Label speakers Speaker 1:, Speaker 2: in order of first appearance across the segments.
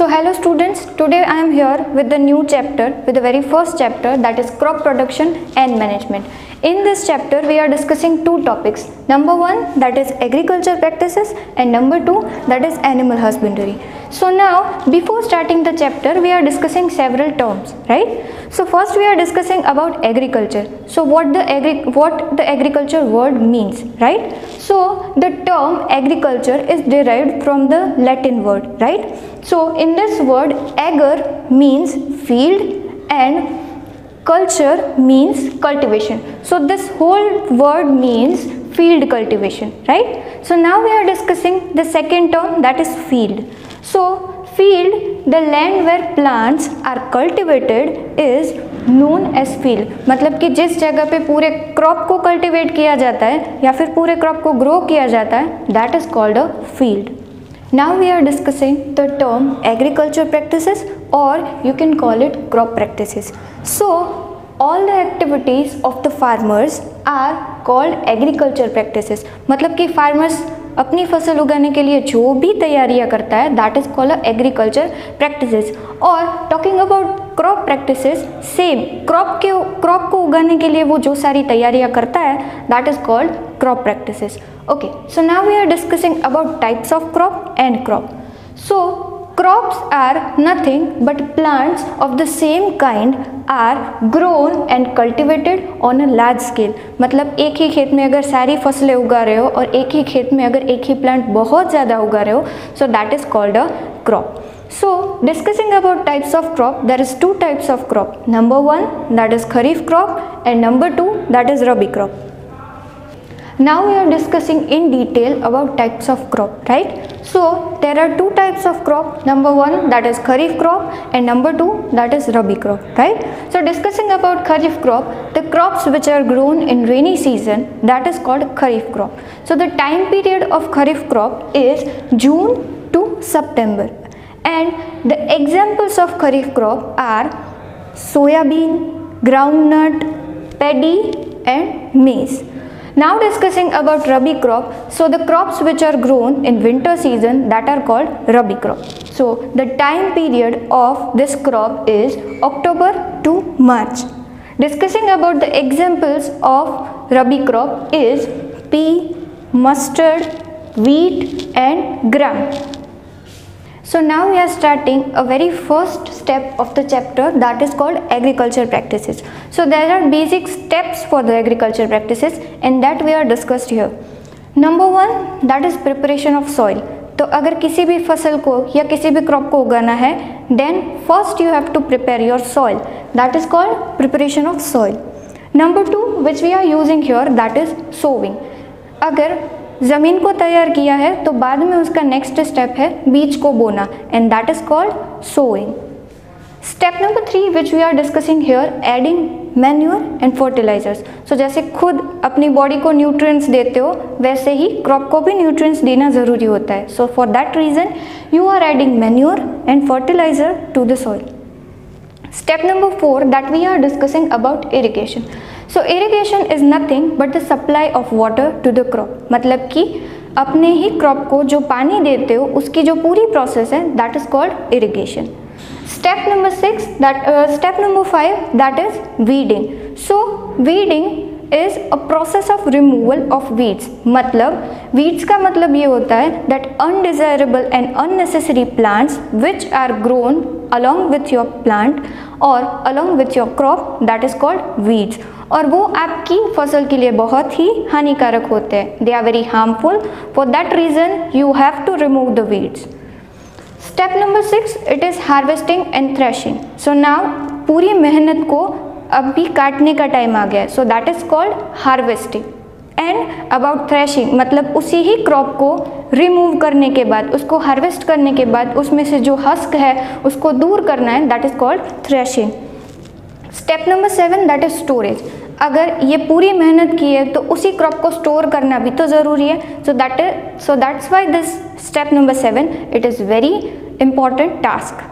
Speaker 1: So hello students, today I am here with the new chapter, with the very first chapter, that is crop production and management. In this chapter we are discussing two topics. Number one, that is agriculture practices, and number two, that is animal husbandry. So now before starting the chapter we are discussing several terms, right? So first we are discussing about agriculture. So what the agriculture word means, right? So the term agriculture is derived from the Latin word, right? So in this word, ager means field and culture means cultivation. So this whole word means field cultivation, right? So now we are discussing the second term, that is field. So field, the land where plants are cultivated, is known as field. मतलब कि जिस जगह पे पूरे crop को cultivate किया जाता है या फिर पूरे क्रॉप को ग्रो किया जाता है, that is called a field. Now we are discussing the term agriculture practices, or you can call it crop practices. So all the activities of the farmers are called agriculture practices. मतलब कि farmers अपनी फसल उगाने के लिए जो भी तैयारियां करता है, that is called agriculture practices. और talking about crop practices, same crop को उगाने के लिए वो जो सारी तैयारियां करता है, that is called crop practices. Okay, so now we are discussing about types of crop and crop. So crops are nothing but plants of the same kind are grown and cultivated on a large scale. मतलब एक ही खेत में अगर सारी फसलें उगा रहे हो और एक ही खेत में अगर एक ही प्लांट बहुत ज़्यादा उगा रहे हो, so that is called a crop. So discussing about types of crop, there is two types of crop. Number one, that is kharif crop, and number two, that is rabi crop. Now we are discussing in detail about types of crop, right? So there are two types of crop. Number one, that is kharif crop, and number two, that is rabi crop, right? So discussing about kharif crop, the crops which are grown in rainy season, that is called kharif crop. So the time period of kharif crop is June to September, and the examples of kharif crop are soyabean, groundnut, paddy and maize. Now discussing about rabi crop, so the crops which are grown in winter season, that are called rabi crop. So the time period of this crop is October to March. Discussing about the examples of rabi crop is pea, mustard, wheat and gram. So now we are starting a very first step of the chapter, that is called agriculture practices. So there are basic steps for the agriculture practices, and that we are discussed here. Number one, that is preparation of soil. तो अगर किसी भी फसल को या किसी भी crop को उगाना है, then first you have to prepare your soil. That is called preparation of soil. Number two, which we are using here, that is sowing. अगर ज़मीन को तैयार किया है तो बाद में उसका नेक्स्ट स्टेप है बीज को बोना, and that is called sowing. Step number 3 which we are discussing here, adding manure and fertilizers. So जैसे खुद अपनी बॉडी को न्यूट्रिएंट्स देते हो, वैसे ही क्रॉप को भी न्यूट्रिएंट्स देना ज़रूरी होता है. So for that reason you are adding manure and fertiliser to the soil. Step number 4, that we are discussing about irrigation. So irrigation is nothing but the supply of water to the crop. मतलब कि अपने ही crop को जो पानी देते हो उसकी जो पूरी प्रोसेस है, that is called irrigation. Step number 5, that is weeding. So weeding is a process of removal of weeds. मतलब weeds का मतलब ये होता है that undesirable and unnecessary plants which are grown along with your plant or along with your crop, that is called weeds. और वो आपकी फसल के लिए बहुत ही हानिकारक होते हैं. They are very harmful. For that reason you have to remove the weeds. Step number 6, it is harvesting and threshing. So now पूरी मेहनत को अभी काटने का टाइम आ गया है. So that is called harvesting. And about threshing, मतलब उसी ही क्रॉप को रिमूव करने के बाद, उसको हार्वेस्ट करने के बाद उसमें से जो हस्क है उसको दूर करना है, that is called threshing. Step number 7, that is storage. अगर ये पूरी मेहनत की है तो उसी क्रॉप को स्टोर करना भी तो ज़रूरी है. So that's why this step number 7, it is very important task.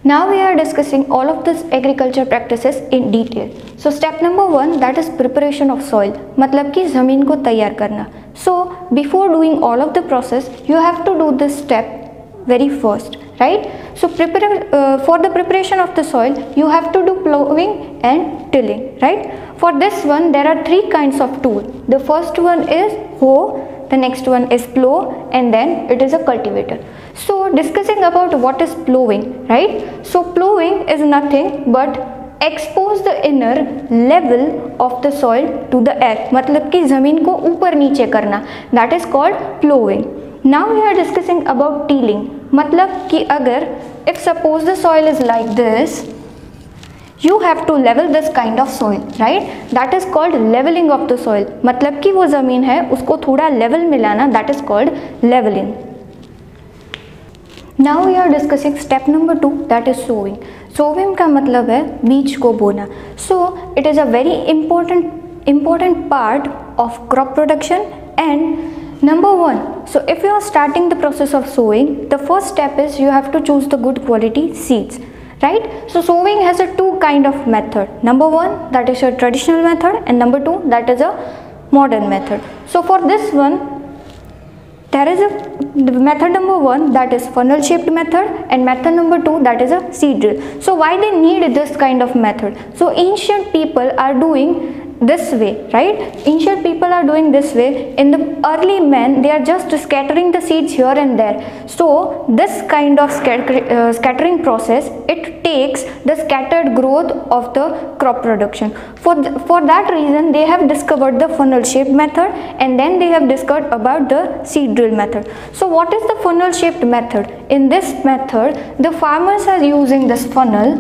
Speaker 1: Now we are discussing all of this agriculture practices in detail. So step number 1, that is preparation of soil. मतलब कि ज़मीन को तैयार करना. So before doing all of the process, you have to do this step very first, right? So for the preparation of the soil, you have to do plowing and tilling, right? For this one, there are three kinds of tool. The first one is hoe, the next one is plow, and then it is a cultivator. So discussing about what is plowing, right? So plowing is nothing but expose the inner level of the soil to the air, मतलब कि ज़मीन को ऊपर नीचे करना, that is called plowing. Now we are discussing about tilling, मतलब कि अगर if suppose the soil is like this, you have to level this kind of soil, right? That is called leveling of the soil, मतलब कि वो ज़मीन है उसको थोड़ा level मिलाना, that is called leveling. Now we are discussing step number 2, that is sowing. Sowing का मतलब है बीज को बोना. So it is a very important part of crop production. And number 1, so if you are starting the process of sowing, the first step is you have to choose the good quality seeds, right? So sowing has a two kind of method. Number 1, that is a traditional method, and number 2, that is a modern method. So for this one, there is the method number 1, that is funnel shaped method, and method number 2, that is a seed drill. So why they need this kind of method? So ancient people are doing this way, right? Ancient people are doing this way. In the early men, they are just scattering the seeds here and there. So this kind of scattering process, it takes the scattered growth of the crop production. For that reason, they have discovered the funnel shaped method, and then they have discovered about the seed drill method. So what is the funnel shaped method? In this method, the farmers are using this funnel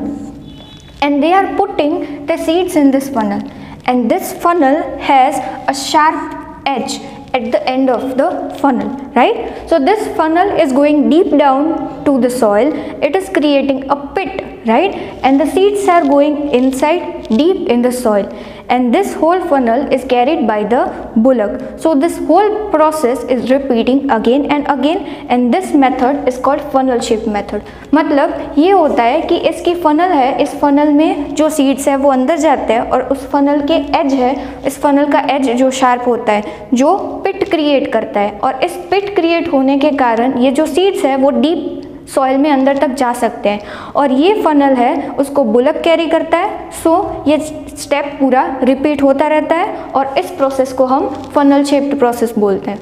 Speaker 1: and they are putting the seeds in this funnel. And this funnel has a sharp edge at the end of the funnel, right? So this funnel is going deep down to the soil. It is creating a pit, right? And the seeds are going inside deep in the soil. And this whole funnel is carried by the bullock. So this whole process is repeating again and again, and this method is called funnel shaped method. मतलब ये होता है कि इसकी funnel है, इस funnel में जो seeds है वो अंदर जाते हैं, और उस funnel के edge है, इस funnel का edge जो sharp होता है, जो pit create करता है, और इस pit create होने के कारण ये जो seeds है वो deep सॉइल में अंदर तक जा सकते हैं, और ये फनल है उसको बुलक कैरी करता है. सो ये स्टेप पूरा रिपीट होता रहता है, और इस प्रोसेस को हम फनल शेप्ड प्रोसेस बोलते हैं.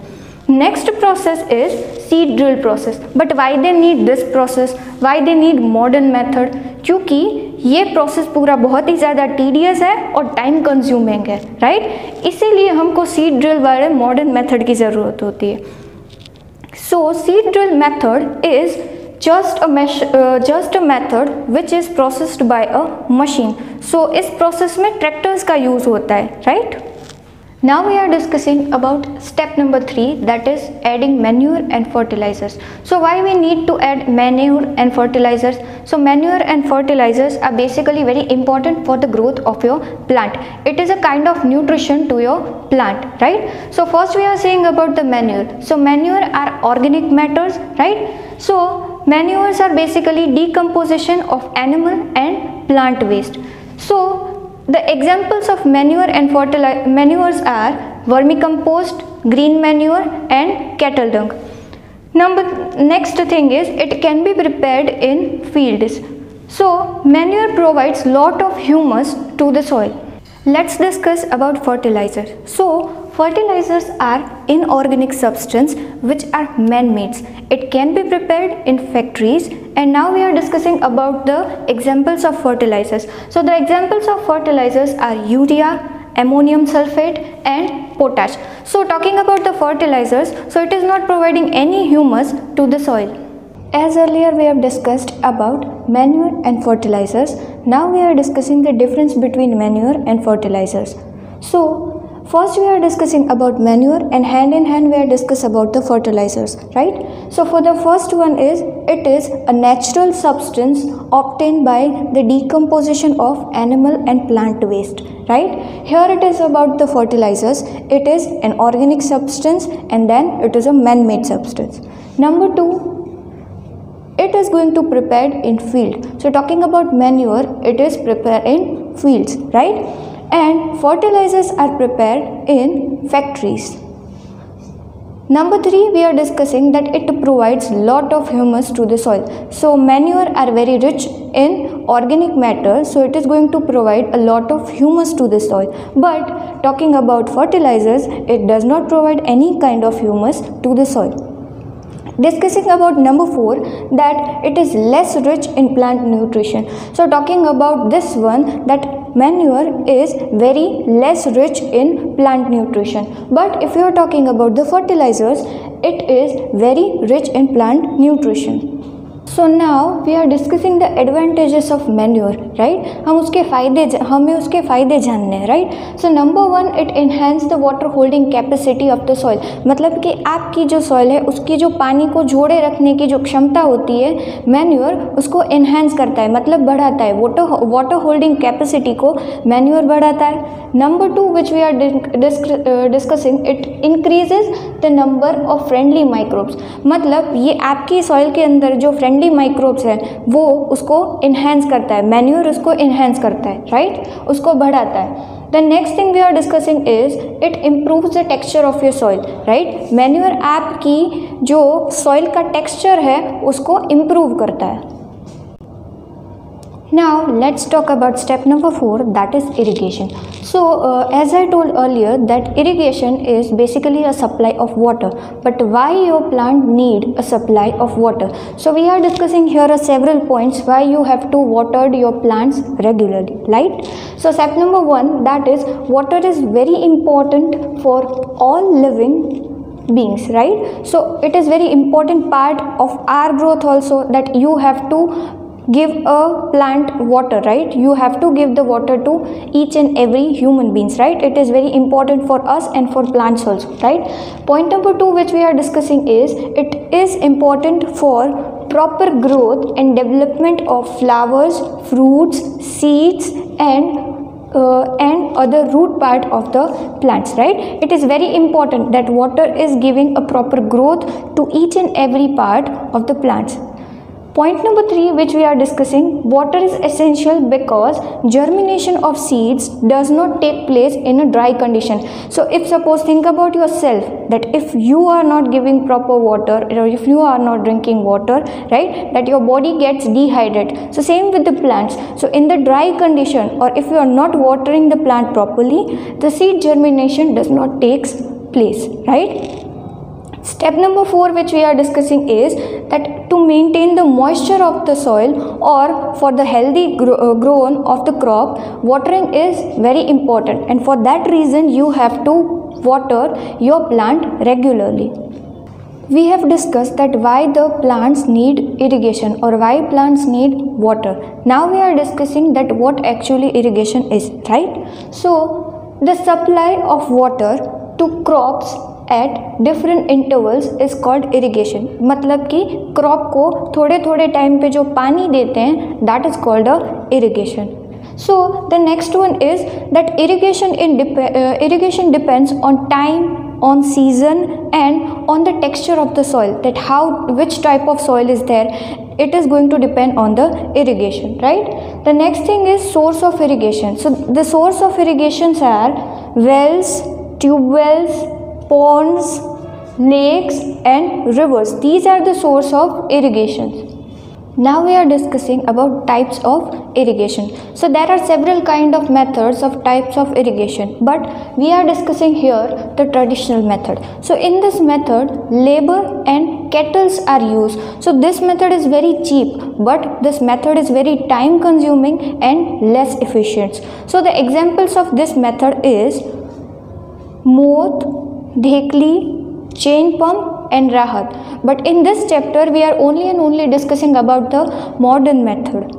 Speaker 1: Next process is seed drill process. But why they need this process, why they need modern method? क्योंकि ये प्रोसेस पूरा बहुत ही ज़्यादा टीडियस है और टाइम कंज्यूमिंग है, राइट? इसीलिए हमको सीड ड्रिल वाले मॉडर्न मेथड की ज़रूरत होती है. सो seed drill method is just a method which is processed by a machine. So इस process में tractors का use होता है, right? Now we are discussing about step number 3, that is adding manure and fertilizers. So why we need to add manure and fertilizers? So manure and fertilizers are basically very important for the growth of your plant. It is a kind of nutrition to your plant, right? So first we are saying about the manure. So manure are organic matters, right? So manures are basically decomposition of animal and plant waste. So the examples of manure and manures are vermicompost, green manure, and cattle dung. Next thing is it can be prepared in fields. So manure provides lot of humus to the soil. Let's discuss about fertilizers. So fertilizers are inorganic substance which are man-made. It can be prepared in factories, and now we are discussing about the examples of fertilizers. So the examples of fertilizers are urea, ammonium sulfate, and potash. So talking about the fertilizers, so it is not providing any humus to the soil. As earlier we have discussed about manure and fertilizers, now we are discussing the difference between manure and fertilizers. So first we are discussing about manure, and hand in hand we are discussing about the fertilizers, right? So for the first one is, it is a natural substance obtained by the decomposition of animal and plant waste, right? Here it is about the fertilizers. It is an organic substance, and then it is a man-made substance. Number 2, it is going to prepared in field. So talking about manure, it is prepared in fields, right? And fertilizers are prepared in factories. Number 3, we are discussing that it provides lot of humus to the soil. So manure are very rich in organic matter, so it is going to provide a lot of humus to the soil. But talking about fertilizers, it does not provide any kind of humus to the soil. Discussing about number 4, that it is less rich in plant nutrition. So talking about this one, that manure is very less rich in plant nutrition. But if you are talking about the fertilizers, it is very rich in plant nutrition. So now we are discussing the advantages of manure, right? हमें उसके फ़ायदे जानने हैं, right? So number 1, it enhance the water holding capacity of the soil. मतलब कि आपकी जो soil है उसकी जो पानी को जोड़े रखने की जो क्षमता होती है, manure उसको enhance करता है, मतलब बढ़ाता है. water holding capacity को manure बढ़ाता है. Number 2, which we are discussing, it increases the number of friendly microbes. मतलब ये आपकी soil के अंदर जो friendly माइक्रोब्स है वो उसको इन्हेंस करता है, मैन्योर उसको इन्हेंस करता है, राइट, उसको बढ़ाता है. The next thing we are discussing is it improves the texture of your soil, right. Manure आपकी जो सॉइल का टेक्सचर है उसको इम्प्रूव करता है. Now let's talk about step number 4, that is irrigation. So as I told earlier that irrigation is basically a supply of water, but why your plant need a supply of water? So we are discussing here several points why you have to water your plants regularly, right? So step number 1, that is water is very important for all living beings, right? So it is very important part of our growth also, that you have to give a plant water, right? You have to give the water to each and every human beings, right? It is very important for us and for plants also, right? Point number 2, which we are discussing, is it is important for proper growth and development of flowers, fruits, seeds and other root part of the plants, right? It is very important that water is giving a proper growth to each and every part of the plants. Point number 3, which we are discussing, water is essential because germination of seeds does not take place in a dry condition. So if suppose, think about yourself, that if you are not giving proper water or if you are not drinking water, right, that your body gets dehydrated. So same with the plants. So in the dry condition, or if you are not watering the plant properly, the seed germination does not take place, right? Step number 4, which we are discussing, is that to maintain the moisture of the soil or for the healthy growth of the crop, watering is very important, and for that reason you have to water your plant regularly. We have discussed that why the plants need irrigation or why plants need water. Now we are discussing that what actually irrigation is, right? So the supply of water to crops at different intervals is called irrigation. मतलब कि crop को थोड़े थोड़े time पे जो पानी देते हैं, that is called a irrigation. So the next one is that irrigation depends on time, on season and on the texture of the soil, that which type of soil is there, it is going to depend on the irrigation, right? The next thing is source of irrigation. So the source of irrigations are wells, tube wells, ponds, lakes and rivers. These are the source of irrigation. Now we are discussing about types of irrigation. So there are several kind of methods of types of irrigation, but we are discussing here the traditional method. So in this method, labor and kettles are used. So this method is very cheap, but this method is very time consuming and less efficient. So the examples of this method is moth, dhekli, chain pump and rahat. But in this chapter we are only discussing about the modern method.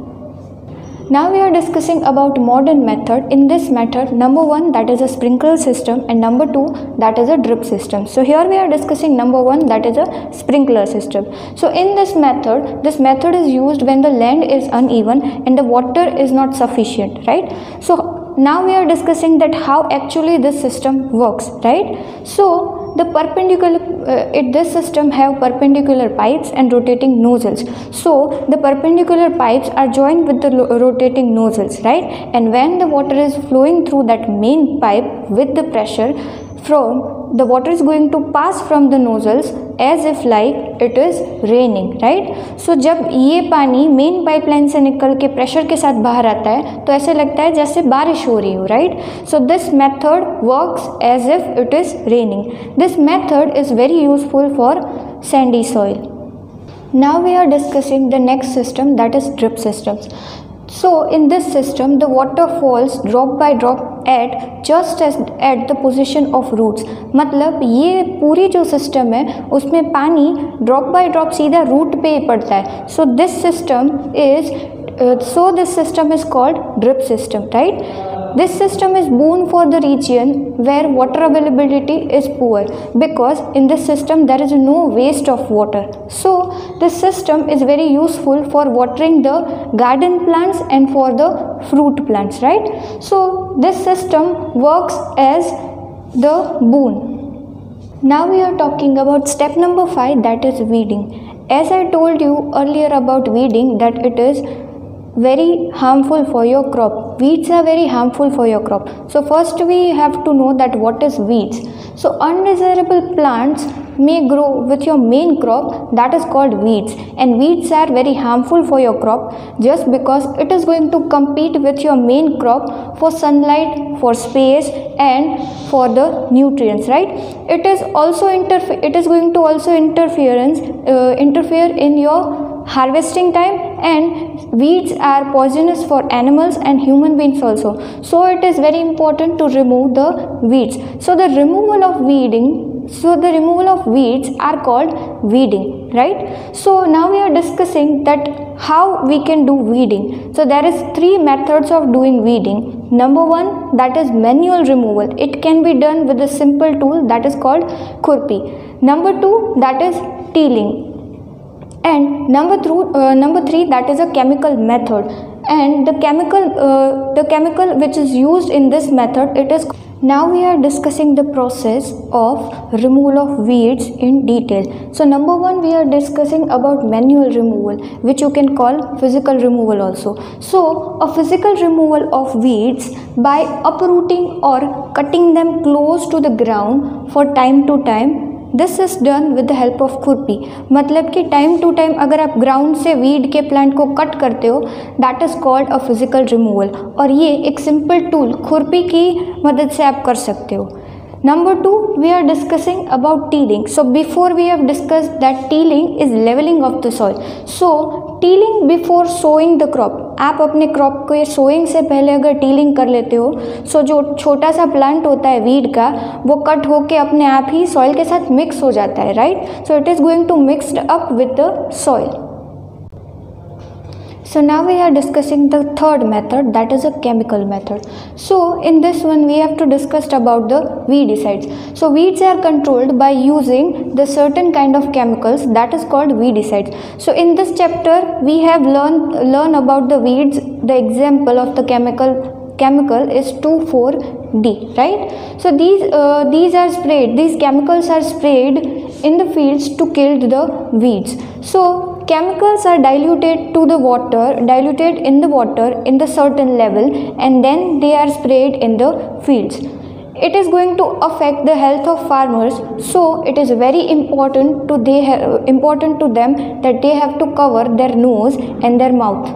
Speaker 1: Now we are discussing about modern method. In this method, number 1, that is a sprinkler system, and number 2, that is a drip system. So here we are discussing number 1, that is a sprinkler system. So in this method is used when the land is uneven and the water is not sufficient, right? So now we are discussing that how actually this system works, right? So the this system have perpendicular pipes and rotating nozzles. So the perpendicular pipes are joined with the rotating nozzles, right? And when the water is flowing through that main pipe with the pressure, the water is going to pass from the nozzles as if like it is raining, right? So जब ये पानी main pipeline से निकल के pressure के साथ बाहर आता है तो ऐसे लगता है जैसे बारिश हो रही हो, right? So this method works as if it is raining. This method is very useful for sandy soil. Now we are discussing the next system, that is drip systems. So in this system the water falls drop by drop at just as at the position of roots. मतलब ये पूरी जो system है उसमें पानी drop by drop सीधा root पे ही पड़ता है. So this system is called drip system, right? This system is boon for the region where water availability is poor, because in this system there is no waste of water. So this system is very useful for watering the garden plants and for the fruit plants, right? So this system works as the boon. Now we are talking about step number 5, that is weeding. As I told you earlier about weeding, that it is very harmful for your crop. Weeds are very harmful for your crop. So first we have to know that what is weeds. So undesirable plants may grow with your main crop, that is called weeds, and weeds are very harmful for your crop just because it is going to compete with your main crop for sunlight, for space and for the nutrients, right? It is going to also interfere in your harvesting time, and weeds are poisonous for animals and human beings also. So it is very important to remove the weeds. So the removal of weeds are called weeding, right? So now we are discussing that how we can do weeding. So there is 3 methods of doing weeding. Number 1, that is manual removal. It can be done with a simple tool that is called khurpi. Number 2, that is tilling. And number 3, that is a chemical method, and the chemical which is used in this method, it is. Now we are discussing the process of removal of weeds in detail. So number 1, we are discussing about manual removal, which you can call physical removal also. So a physical removal of weeds by uprooting or cutting them close to the ground for time to time. This is done with the help of खुरपी. मतलब कि time to time अगर आप ground से weed के plant को cut करते हो, that is called a physical removal, और ये एक सिंपल टूल खुरपी की मदद से आप कर सकते हो. Number 2, we are discussing about tilling. So before we have discussed that tilling is leveling of the soil. So tilling before sowing the crop. आप अपने क्रॉप को ये सोइंग से पहले अगर टीलिंग कर लेते हो, सो जो छोटा सा प्लांट होता है वीड का, वो कट होके अपने आप ही सॉइल के साथ मिक्स हो जाता है, right? So it is going to mixed up with the soil. So now we are discussing the third method, that is a chemical method. So in this one we have to discuss about the weedicides. So weeds are controlled by using the certain kind of chemicals that is called weedicides. So in this chapter we have learn about the weeds. The example of the chemical is 2,4-D, right? So these chemicals are sprayed in the fields to kill the weeds. So chemicals are diluted in the water in the certain level, and then they are sprayed in the fields. It is going to affect the health of farmers, so it is very important to them that they have to cover their nose and their mouth.